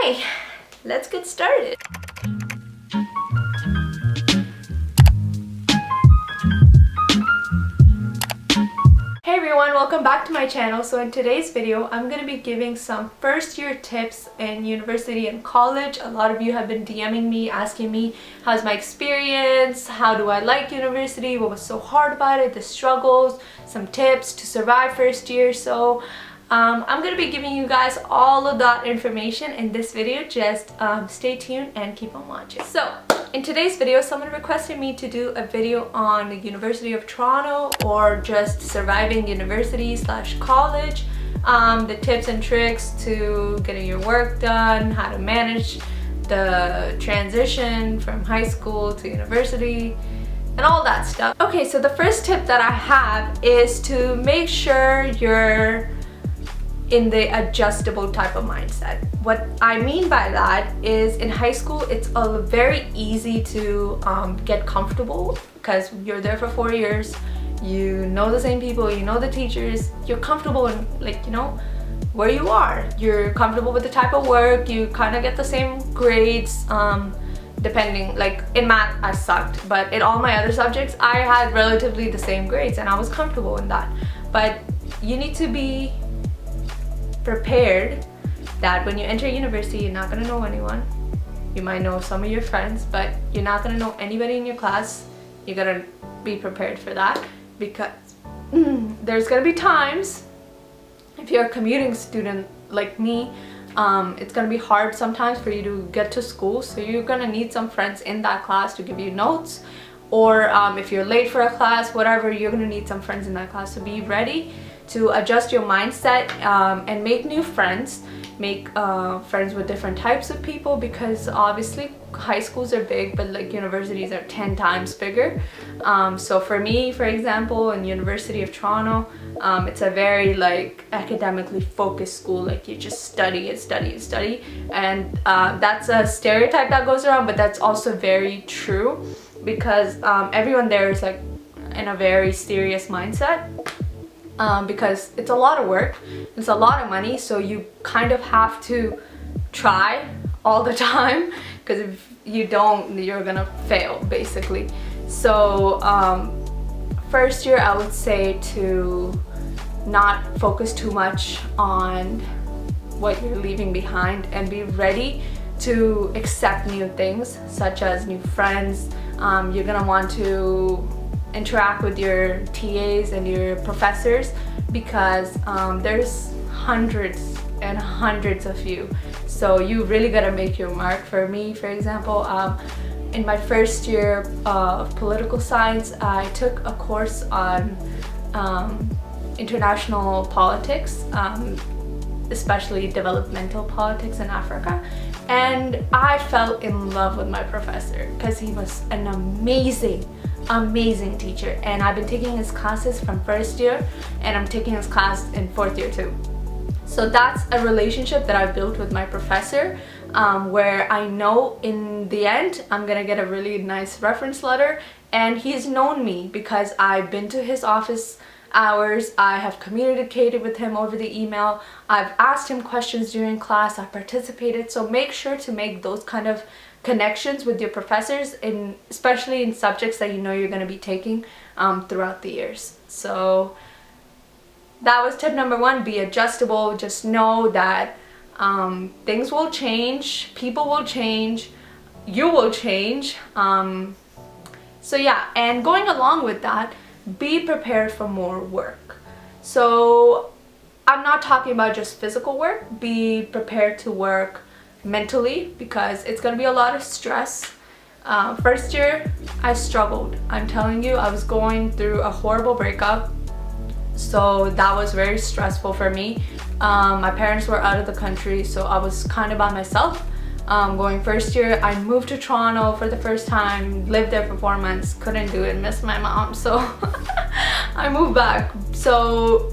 Okay, let's get started. Hey everyone, welcome back to my channel. So in today's video, I'm going to be giving some first year tips in university and college. A lot of you have been DMing me, asking me how's my experience, how do I like university, what was so hard about it, the struggles, some tips to survive first year. So I'm going to be giving you guys all of that information in this video. Just stay tuned and keep on watching. So in today's video, someone requested me to do a video on the University of Toronto or just surviving university / college, the tips and tricks to getting your work done, how to manage the transition from high school to university, and all that stuff. Okay, so the first tip that I have is to make sure you're in the adjustable type of mindset. What I mean by that is in high school it's very easy to get comfortable because you're there for 4 years, you know the same people, you know the teachers, you're comfortable in, like, you know, where you are, you're comfortable with the type of work, you kind of get the same grades, depending, like in math I sucked, but in all my other subjects I had relatively the same grades and I was comfortable in that. But you need to be prepared that when you enter university, you're not going to know anyone. You might know some of your friends, but you're not going to know anybody in your class. You got to be prepared for that because there's going to be times, if you're a commuting student like me, it's going to be hard sometimes for you to get to school, so you're going to need some friends in that class to give you notes, or if you're late for a class, whatever, you're going to need some friends in that class. So be ready to adjust your mindset and make new friends, make friends with different types of people, because obviously high schools are big, but like universities are 10 times bigger. So for me, for example, in University of Toronto, it's a very like academically focused school. Like you just study and study and study, and that's a stereotype that goes around, but that's also very true because everyone there is like in a very serious mindset. Because it's a lot of work, it's a lot of money, so you kind of have to try all the time, because if you don't, you're gonna fail basically. So first year I would say to not focus too much on what you're leaving behind and be ready to accept new things, such as new friends. You're gonna want to interact with your TAs and your professors, because there's hundreds and hundreds of you, so you really gotta make your mark. For me, for example, in my first year of political science, I took a course on international politics, especially developmental politics in Africa, and I fell in love with my professor because he was an amazing teacher, and I've been taking his classes from first year and I'm taking his class in fourth year too. So that's a relationship that I've built with my professor, where I know in the end I'm gonna get a really nice reference letter, and he's known me because I've been to his office hours, I have communicated with him over the email, I've asked him questions during class, I've participated. So make sure to make those kind of connections with your professors, especially in subjects that you know you're going to be taking throughout the years. So that was tip number one. Be adjustable. Just know that things will change, people will change, you will change. So yeah, and going along with that, be prepared for more work. So I'm not talking about just physical work. Be prepared to work mentally, because it's going to be a lot of stress. First year I struggled. I'm telling you, I was going through a horrible breakup, so that was very stressful for me. My parents were out of the country, so I was kind of by myself. Going first year, I moved to Toronto for the first time, lived there for 4 months, couldn't do it, missed my mom, so I moved back. So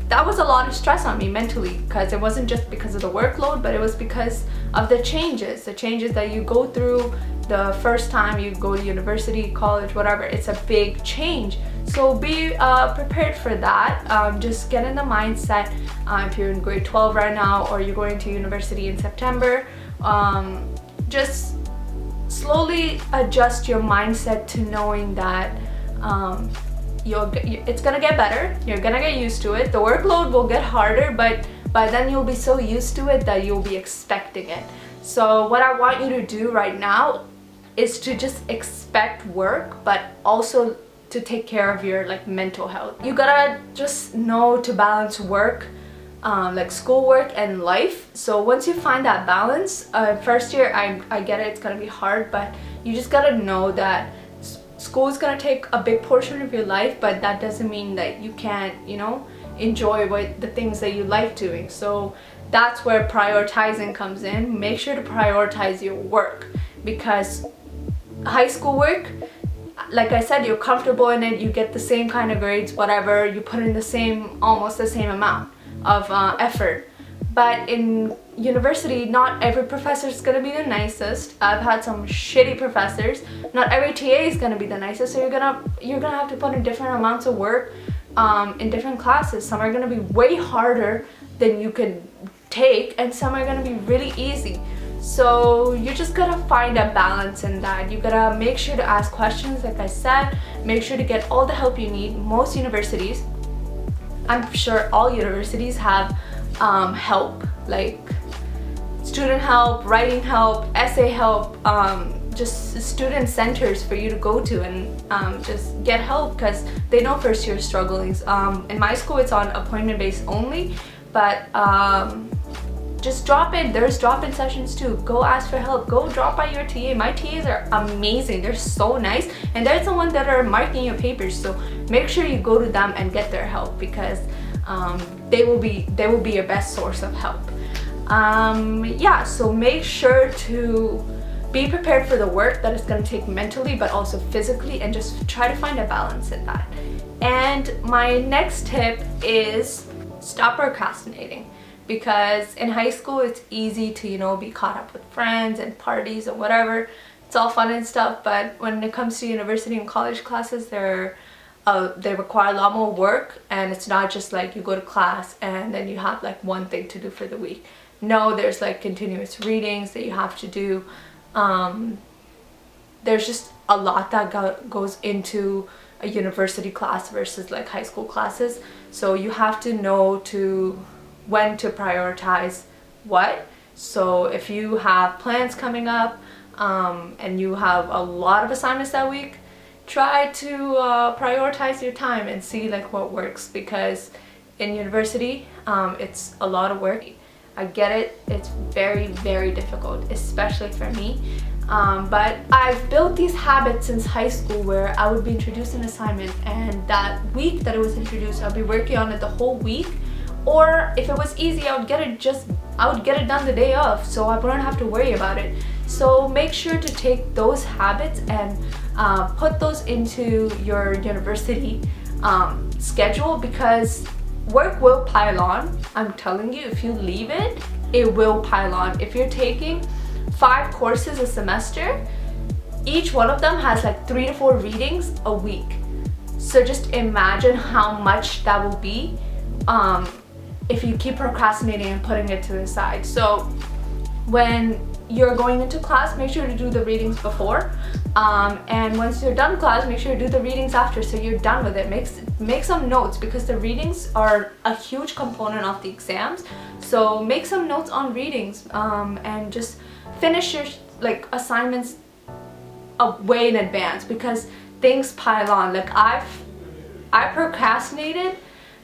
that was a lot of stress on me mentally, because it wasn't just because of the workload, but it was because of the changes that you go through the first time you go to university, college, whatever. It's a big change. So be prepared for that. Just get in the mindset. If you're in grade 12 right now or you're going to university in September, just slowly adjust your mindset to knowing that it's gonna get better. You're gonna get used to it. The workload will get harder, but by then you'll be so used to it that you'll be expecting it. So what I want you to do right now is to just expect work, but also to take care of your like mental health. You gotta just know to balance work, like schoolwork and life. So once you find that balance, first year I get it, it's gonna be hard, but you just gotta know that school is gonna take a big portion of your life, but that doesn't mean that you can't, you know, enjoy the things that you like doing. So that's where prioritizing comes in. Make sure to prioritize your work, because high school work, like I said, you're comfortable in it, you get the same kind of grades, whatever, you put in the same, almost the same amount of effort. But in university, not every professor is going to be the nicest. I've had some shitty professors. Not every TA is going to be the nicest, so you're gonna have to put in different amounts of work in different classes. Some are going to be way harder than you can take, and some are going to be really easy. So you just gotta find a balance in that. You gotta make sure to ask questions, like I said. Make sure to get all the help you need. Most universities, I'm sure all universities have help, like student help, writing help, essay help, just student centers for you to go to and just get help, because they know first year strugglings. In my school it's on appointment based only, but just drop in. There's drop-in sessions too. Go ask for help. Go drop by your TA. My TAs are amazing. They're so nice, and they're the ones that are marking your papers. So make sure you go to them and get their help, because they will be your best source of help. Yeah. So make sure to be prepared for the work that it's going to take mentally, but also physically, and just try to find a balance in that. And my next tip is stop procrastinating. Because in high school it's easy to, you know, be caught up with friends and parties or whatever. It's all fun and stuff, but when it comes to university and college classes, they require a lot more work, and it's not just like you go to class and then you have like one thing to do for the week. No, there's like continuous readings that you have to do. There's just a lot that goes into a university class versus like high school classes. So you have to know when to prioritize what. So if you have plans coming up and you have a lot of assignments that week, try to prioritize your time and see like what works, because in university it's a lot of work. I get it, it's very, very difficult, especially for me. But I've built these habits since high school where I would be introduced an assignment, and that week that it was introduced, I'll be working on it the whole week. Or if it was easy, I would get it done the day of, so I wouldn't have to worry about it. So make sure to take those habits and put those into your university schedule, because work will pile on. I'm telling you, if you leave it, it will pile on. If you're taking 5 courses a semester, each one of them has like 3 to 4 readings a week. So just imagine how much that will be if you keep procrastinating and putting it to the side. So when you're going into class, make sure to do the readings before, and once you're done class, make sure to do the readings after, so you're done with it. Make some notes, because the readings are a huge component of the exams. So make some notes on readings, and just finish your like assignments way in advance, because things pile on. Like I procrastinated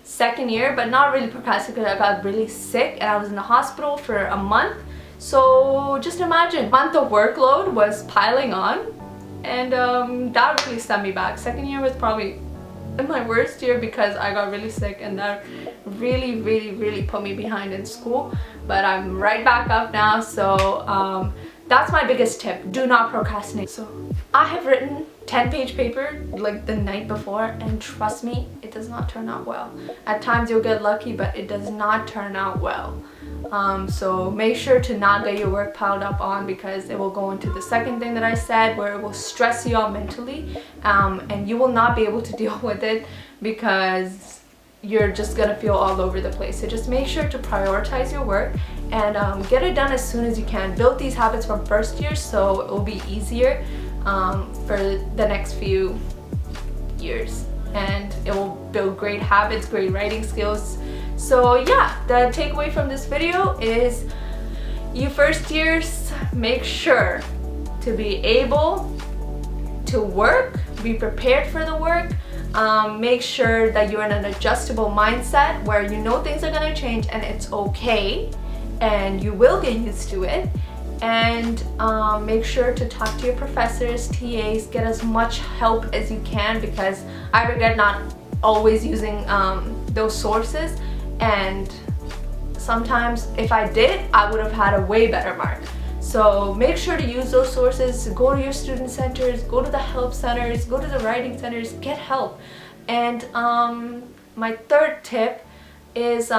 second year, but not really procrastinated, because I got really sick and I was in the hospital for a month. So just imagine, a month of workload was piling on, and that really set me back. Second year was probably my worst year, because I got really sick, and that really, really, really put me behind in school. But I'm right back up now, so that's my biggest tip. Do not procrastinate. So I have written 10-page paper like the night before, and trust me, it does not turn out well. At times you'll get lucky, but it does not turn out well. So make sure to not get your work piled up on, because it will go into the second thing that I said, where it will stress you out mentally, and you will not be able to deal with it because you're just gonna feel all over the place. So just make sure to prioritize your work and get it done as soon as you can. Build these habits from first year so it will be easier for the next few years, and it will build great habits, great writing skills. So yeah, the takeaway from this video is, you first years, make sure to be able to work, be prepared for the work. Make sure that you're in an adjustable mindset where you know things are gonna change and it's okay, and you will get used to it. And make sure to talk to your professors, TAs, get as much help as you can, because I regret not always using those sources, and sometimes if I did, I would have had a way better mark. So make sure to use those sources. Go to your student centers, go to the help centers, go to the writing centers, get help. And my third tip is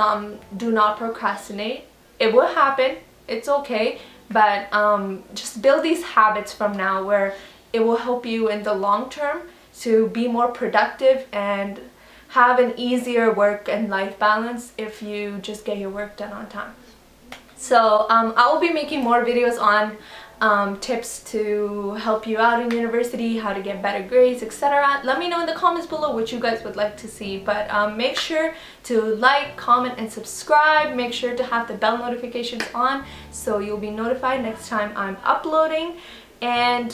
do not procrastinate. It will happen, it's okay, but just build these habits from now where it will help you in the long term to be more productive and have an easier work and life balance if you just get your work done on time. So I will be making more videos on tips to help you out in university, how to get better grades, etc. Let me know in the comments below what you guys would like to see. But make sure to like, comment, and subscribe. Make sure to have the bell notifications on so you'll be notified next time I'm uploading. And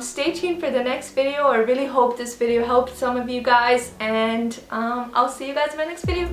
stay tuned for the next video. I really hope this video helped some of you guys, and I'll see you guys in my next video.